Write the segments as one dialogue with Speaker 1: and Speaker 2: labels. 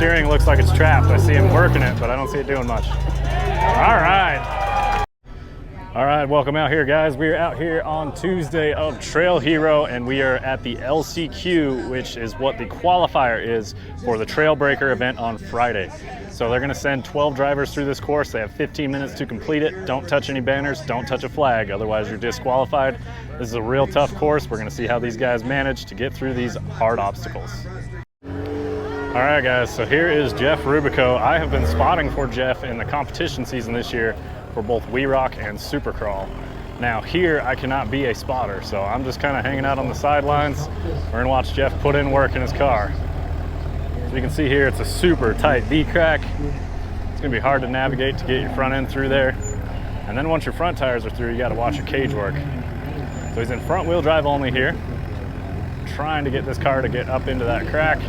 Speaker 1: steering looks like it's trapped. I see him working it, but I don't see it doing much. All right, welcome out here, guys. We are out here on Tuesday of Trail Hero, and we are at the LCQ, which is what the qualifier is for the Trail Breaker event on Friday. So they're gonna send 12 drivers through this course. They have 15 minutes to complete it. Don't touch any banners, don't touch a flag, otherwise you're disqualified. This is a real tough course. We're gonna see how these guys manage to get through these hard obstacles. All right, guys, so here is Jeff Rubico. I have been spotting for Jeff in the competition season this year for both We Rock and Supercrawl. Now here, I cannot be a spotter, so I'm just kind of hanging out on the sidelines. We're gonna watch Jeff put in work in his car. So you can see here, it's a super tight V-crack. It's gonna be hard to navigate to get your front end through there. And then once your front tires are through, you gotta watch your cage work. So he's in front wheel drive only here, trying to get this car to get up into that crack.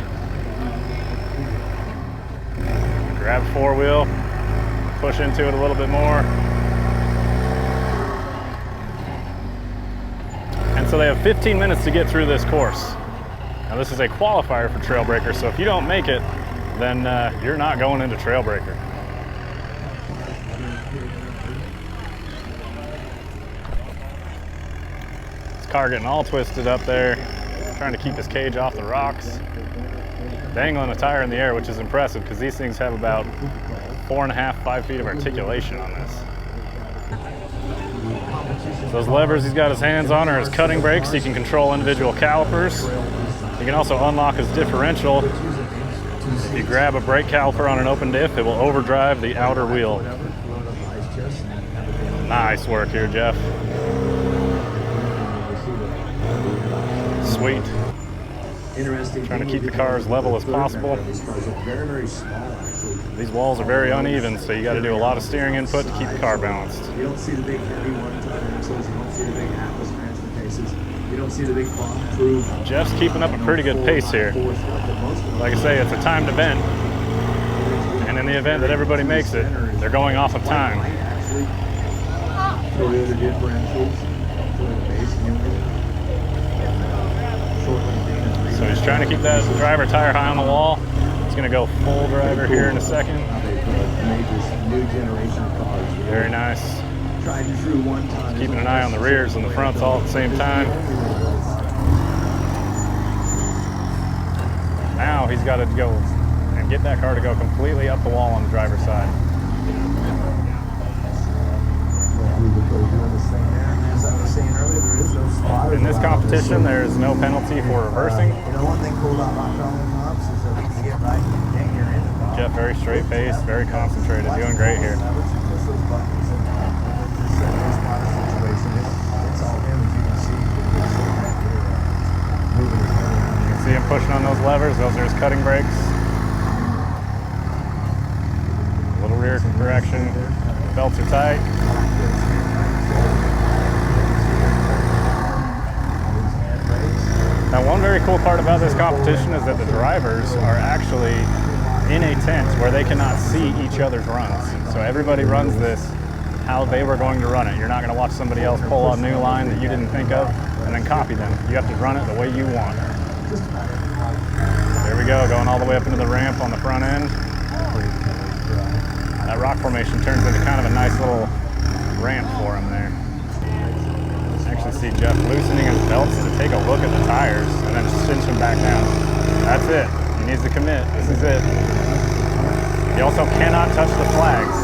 Speaker 1: Grab four wheel, push into it a little bit more. And so they have 15 minutes to get through this course. Now this is a qualifier for Trail Breaker, so if you don't make it, then you're not going into Trail Breaker. This car getting all twisted up there, trying to keep his cage off the rocks. Dangling a tire in the air, which is impressive because these things have about 4.5, 5 feet of articulation on this. So those levers he's got his hands on are his cutting brakes. He can control individual calipers. He can also unlock his differential. If you grab a brake caliper on an open diff, it will overdrive the outer wheel. Nice work here, Jeff. Sweet. Trying to keep the car as level as possible. These walls are very uneven, so you got to do a lot of steering input to keep the car balanced.
Speaker 2: You don't see the big heavy one-ton axles, you don't see the big Atlas transfer cases, you don't see the big bomb-proof.
Speaker 1: Jeff's keeping up a pretty good pace here. Like I say, it's a timed event, and in the event that everybody makes it, they're going off of time. So he's trying to keep that driver tire high on the wall. He's going to go full driver here in a second. Very nice. He's keeping an eye on the rears and the fronts all at the same time. Now he's got to go and get that car to go completely up the wall on the driver's side. In this competition, there is no penalty for reversing. Jeff, very straight pace, very concentrated, doing great here. You can see him pushing on those levers. Those are his cutting brakes. A little rear correction. Belts are tight. Now, one very cool part about this competition is that the drivers are actually in a tent where they cannot see each other's runs. So everybody runs this how they were going to run it. You're not going to watch somebody else pull a new line that you didn't think of and then copy them. You have to run it the way you want. There we go, going all the way up into the ramp on the front end. That rock formation turns into kind of a nice little ramp for him there. See Jeff loosening his belts to take a look at the tires and then cinch them back down. That's it. He needs to commit. This is it. He also cannot touch the flags.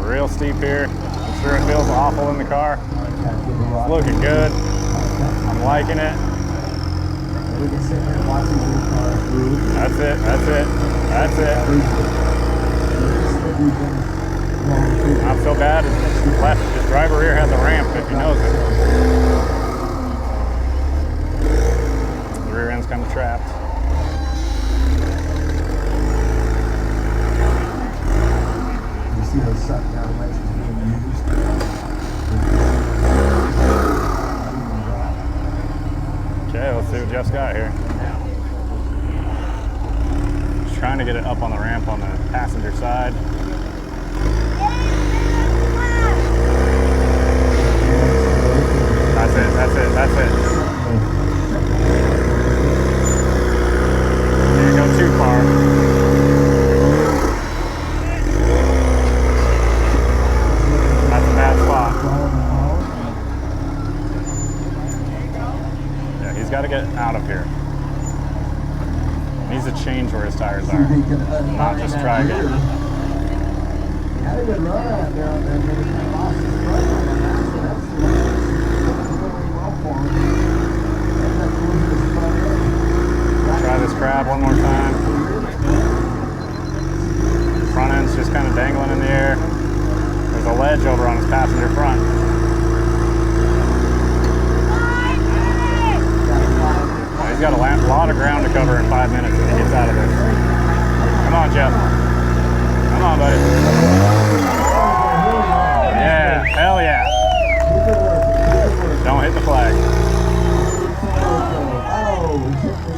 Speaker 1: Real steep here. I'm sure it feels awful in the car. It's looking good. I'm liking it. That's it. That's it. That's it. Not so bad. His driver here has a ramp if he knows it. The rear end's kind of trapped.
Speaker 2: You see those suck down ledges being used?
Speaker 1: Okay, let's see what Jeff's got here. Just trying to get it up on the ramp on the passenger side. That's it, that's it, that's it. There you go, got to get out of here. He needs to change where his tires are, not just try again.
Speaker 2: He had a good run out there on that, but he kind of lost his front on that, so that's going well for him.
Speaker 1: Try this crab one more time. Front end's just kind of dangling in the air. There's a ledge over on his passenger front. He's got a lot of ground to cover in 5 minutes when he gets out of this. Come on, Jeff. Come on, buddy. Yeah, hell yeah. Don't hit the flag.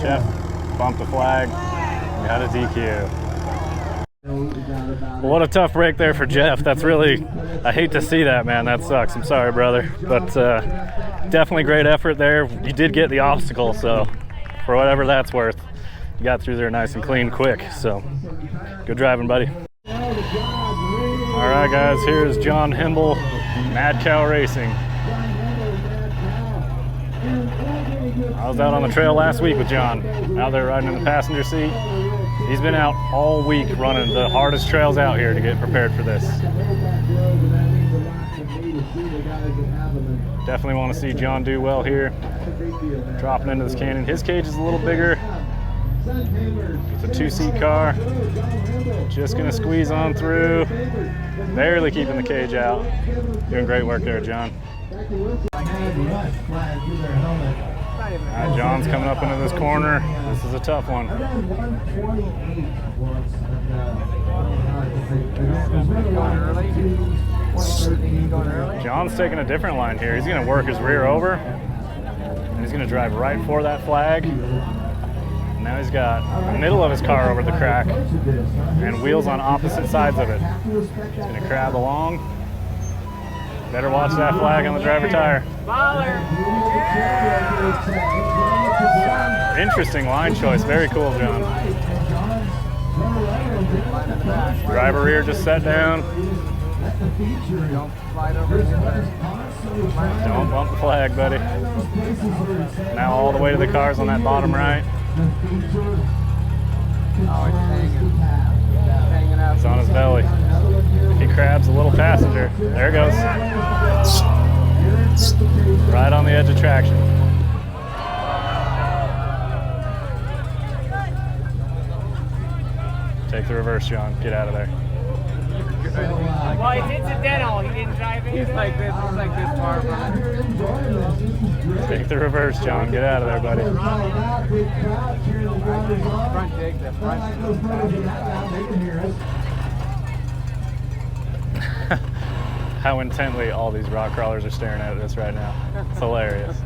Speaker 1: Jeff bumped the flag. Got a DQ. Well, what a tough break there for Jeff. That's really, I hate to see that, man. That sucks. I'm sorry, brother. But definitely great effort there. You did get the obstacle, so for whatever that's worth, you got through there nice and clean quick. So good driving, buddy. All right, guys, here's John Himble, Mad Cow Racing. I was out on the trail last week with John, out there riding in the passenger seat. He's been out all week running the hardest trails out here to get prepared for this. Definitely want to see John do well here, dropping into this canyon. His cage is a little bigger. It's a 2-seat car. Just gonna squeeze on through, barely keeping the cage out. Doing great work there, John. All right, John's coming up into this corner. This is a tough one. John's taking a different line here. He's going to work his rear over, and he's going to drive right for that flag. Now he's got the middle of his car over the crack and wheels on opposite sides of it. He's going to crab along. Better watch that flag on the driver tire. Interesting line choice. Very cool, John. Driver rear just set down. Don't bump the flag, buddy. Now all the way to the cars on that bottom right. He's on his belly. He crabs a little passenger. There it goes. Right on the edge of traction. Take the reverse, John. Get out of there.
Speaker 3: Well, it's incidental. He didn't drive it. He's like this far from it.
Speaker 1: Take the reverse, John. Get out of there, buddy.
Speaker 3: Front dig, the front.
Speaker 1: How intently all these rock crawlers are staring at us right now. It's hilarious.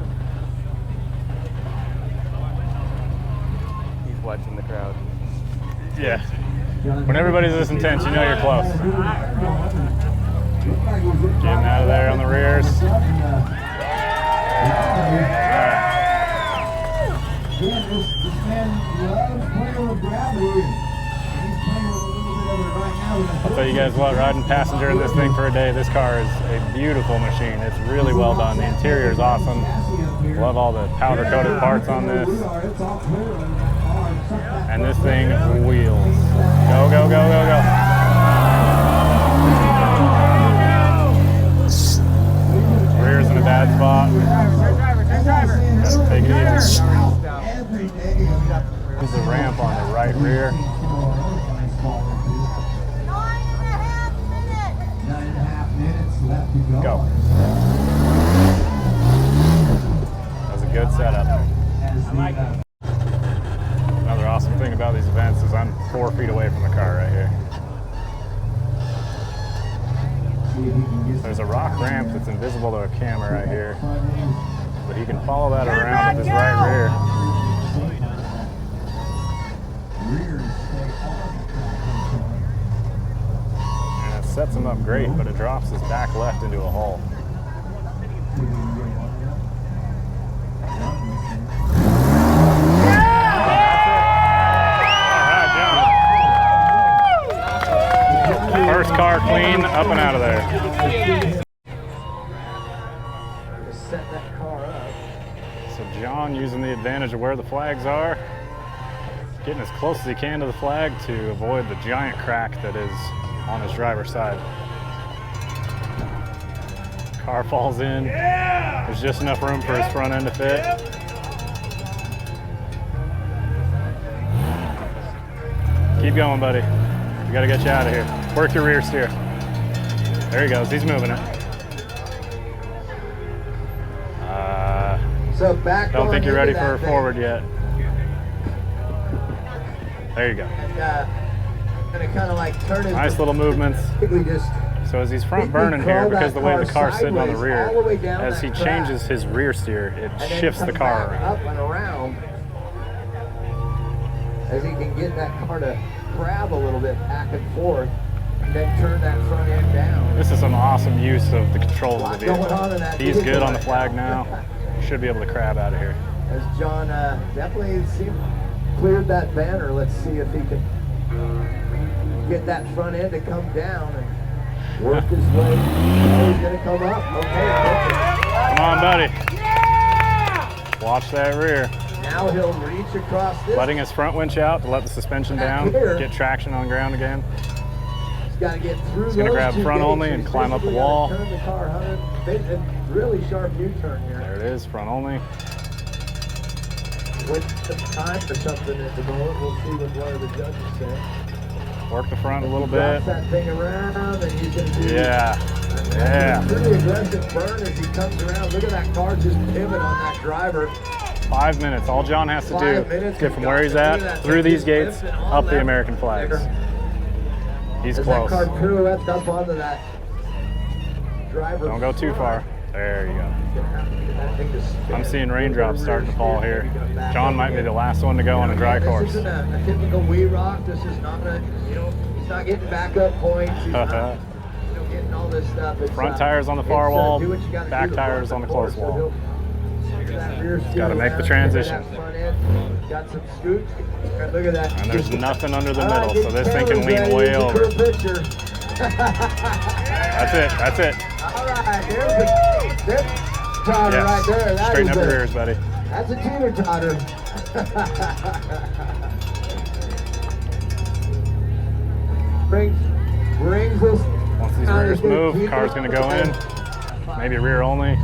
Speaker 3: He's watching the crowd.
Speaker 1: Yeah. When everybody's this intense, you know you're close. Getting out of there on the rears. I'll tell you guys what, riding passenger in this thing for a day, this car is a beautiful machine. It's really well done. The interior is awesome. Love all the powder coated parts on this. And this thing wheels. Go, go, go, go, go. Rear's in a bad spot. Gotta take it easy. There's a ramp on the right rear.
Speaker 2: 9.5 minutes left to go.
Speaker 1: Go. That was a good setup. Another awesome thing about these events is I'm 4 feet away from the car right here. There's a rock ramp that's invisible to a camera right here, but you can follow that around with his right rear. And it sets him up great, but it drops his back left into a hole. First car clean, up and out of there.
Speaker 2: Set that car up.
Speaker 1: So John using the advantage of where the flags are, getting as close as he can to the flag to avoid the giant crack that is on his driver's side. Car falls in. There's just enough room for his front end to fit. Keep going, buddy. We gotta get you out of here. Work your rear steer. There he goes, he's moving it.
Speaker 2: So back.
Speaker 1: Don't think you're ready for a forward yet. There you go.
Speaker 2: And gonna kind of like turn his.
Speaker 1: Nice little movements.
Speaker 2: Just
Speaker 1: So as he's front burning here, because the way the car's sitting on the rear, as he changes his rear steer, it shifts the car around.
Speaker 2: Up and around. As he can get that car to grab a little bit back and forth, and then turn that front end down.
Speaker 1: This is some awesome use of the controls of the
Speaker 2: Going on in
Speaker 1: vehicle.
Speaker 2: that
Speaker 1: He's
Speaker 2: vehicle
Speaker 1: good on the
Speaker 2: right
Speaker 1: flag
Speaker 2: now.
Speaker 1: now. Should be able to crab out of here.
Speaker 2: As John definitely cleared that banner, let's see if he can get that front end to come down and work his way. Oh, he's gonna come up. Okay,
Speaker 1: Come on, buddy. Watch that rear.
Speaker 2: now he'll reach across this.
Speaker 1: Letting his front winch out to let the suspension down, get traction on ground again.
Speaker 2: He's got to get through.
Speaker 1: He's gonna grab front only and climb up the wall.
Speaker 2: Turn the car 100. Really sharp U-turn here.
Speaker 1: There it is, front only.
Speaker 2: With some time for something at the moment, we'll see what one of the judges say.
Speaker 1: Work the front a little
Speaker 2: Drops
Speaker 1: bit.
Speaker 2: that thing around, and he's gonna do.
Speaker 1: Yeah, yeah.
Speaker 2: Pretty aggressive burn as he comes around. Look at that car just pivot on that driver.
Speaker 1: 5 minutes. All John has to do
Speaker 2: 5
Speaker 1: is
Speaker 2: minutes
Speaker 1: get from where he's at, through these gates, up the American flags. He's
Speaker 2: As
Speaker 1: close.
Speaker 2: that car pirouettes up onto that driver.
Speaker 1: Don't go too far. There you go.
Speaker 2: That thing to spin.
Speaker 1: I'm seeing raindrops starting to fall here. John might be the last one to go on a dry
Speaker 2: This
Speaker 1: course.
Speaker 2: isn't a typical wee rock. This is not a, he's not getting backup points. He's not, getting all this stuff. It's,
Speaker 1: Front tires on the far
Speaker 2: it's,
Speaker 1: wall,
Speaker 2: do what you gotta
Speaker 1: back
Speaker 2: do to
Speaker 1: tires
Speaker 2: run
Speaker 1: on the
Speaker 2: course.
Speaker 1: close wall.
Speaker 2: So that rear
Speaker 1: Gotta
Speaker 2: steer
Speaker 1: make the
Speaker 2: around,
Speaker 1: transition.
Speaker 2: that front end. Got some scoots. Look at that.
Speaker 1: And there's nothing under the
Speaker 2: All right,
Speaker 1: middle, so
Speaker 2: get
Speaker 1: this thing can
Speaker 2: cameras
Speaker 1: lean
Speaker 2: ready.
Speaker 1: way
Speaker 2: Here's a
Speaker 1: over.
Speaker 2: cool picture.
Speaker 1: That's it, that's it.
Speaker 2: All right, there's the totter right there.
Speaker 1: Yes,
Speaker 2: That
Speaker 1: straighten
Speaker 2: is
Speaker 1: up your rears, buddy.
Speaker 2: That's a teeter totter. brings us.
Speaker 1: Once these rears move, car's gonna go in. Maybe rear only.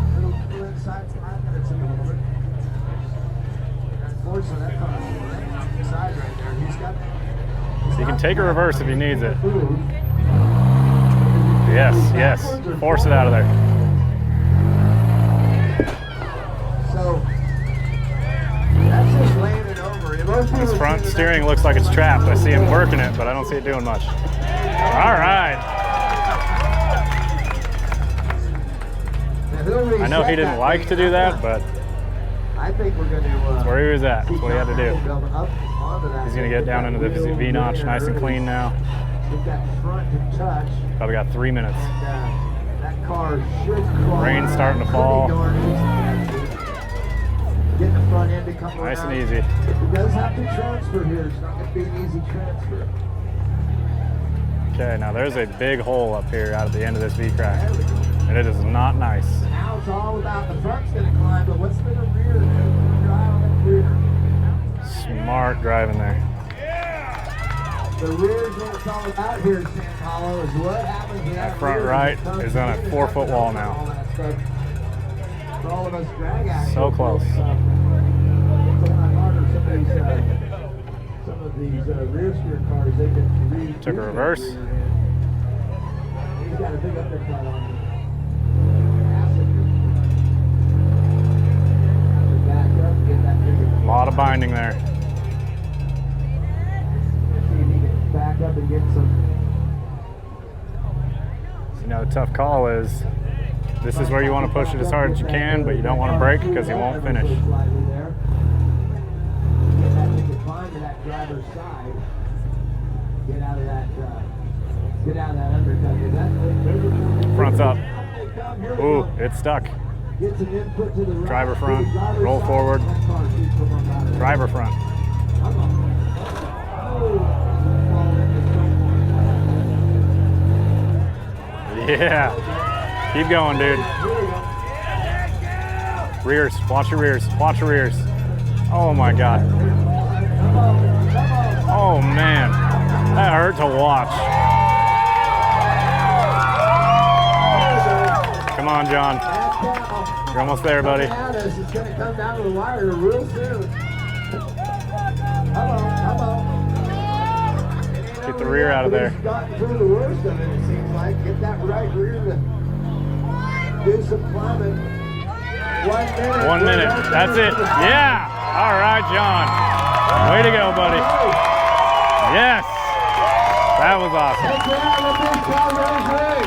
Speaker 1: So you can take a reverse if he needs it. Yes, yes. Force it out of there.
Speaker 2: So that's just laying it over.
Speaker 1: His front steering looks like it's trapped. I see him working it, but I don't see it doing much. All right. I know he didn't like to do that, but
Speaker 2: I think we're going to.
Speaker 1: that's where he was at. That's what he had to do.
Speaker 2: He's
Speaker 1: He's going to get down into the V-notch nice and clean now.
Speaker 2: Get that front to touch.
Speaker 1: Probably got 3 minutes.
Speaker 2: That car should crawl.
Speaker 1: Rain's starting to fall.
Speaker 2: Get the front end to come
Speaker 1: Nice and
Speaker 2: around.
Speaker 1: easy.
Speaker 2: He does have to transfer here. It's not going to be an easy transfer.
Speaker 1: Okay, now there's a big hole up here out at the end of this V-crack. And it is not nice.
Speaker 2: Now it's all about the front's going to climb, but what's going to rear? Drive on that rear.
Speaker 1: Smart driving there.
Speaker 2: The rear is what it's all about here in Sand Hollow, is what happens in
Speaker 1: That front right is on a 4-foot wall now.
Speaker 2: For all of us drag actors,
Speaker 1: So close.
Speaker 2: it's a lot harder. Some of these rear steer cars, they can read.
Speaker 1: Took a reverse.
Speaker 2: He's got a big uppercut on him. Back up, get that bigger.
Speaker 1: A lot of binding there.
Speaker 2: Back up and get some.
Speaker 1: You know, the tough call is this is where you want to push it as hard as you can, but you don't want to brake because he won't finish.
Speaker 2: Get that thing to climb to that driver's side. Get out of that. Get out of that undercut.
Speaker 1: Front's up. Ooh, it's stuck.
Speaker 2: Get some input to the right.
Speaker 1: Driver front, roll forward. Driver front. Yeah. Keep going, dude. Rears, watch your rears, watch your rears. Oh my God. Oh man, that hurt to watch. Come on, John. You're almost there, buddy.
Speaker 2: It's going to come down to the wire real soon. Come on.
Speaker 1: Get the rear out of there.
Speaker 2: Gotten through the worst of it seems like. Get that right rear to do some climbing. 1 minute.
Speaker 1: 1 minute. That's it. Yeah. All right, John. Way to go, buddy. Yes. That was awesome.
Speaker 2: Take care of the big car race.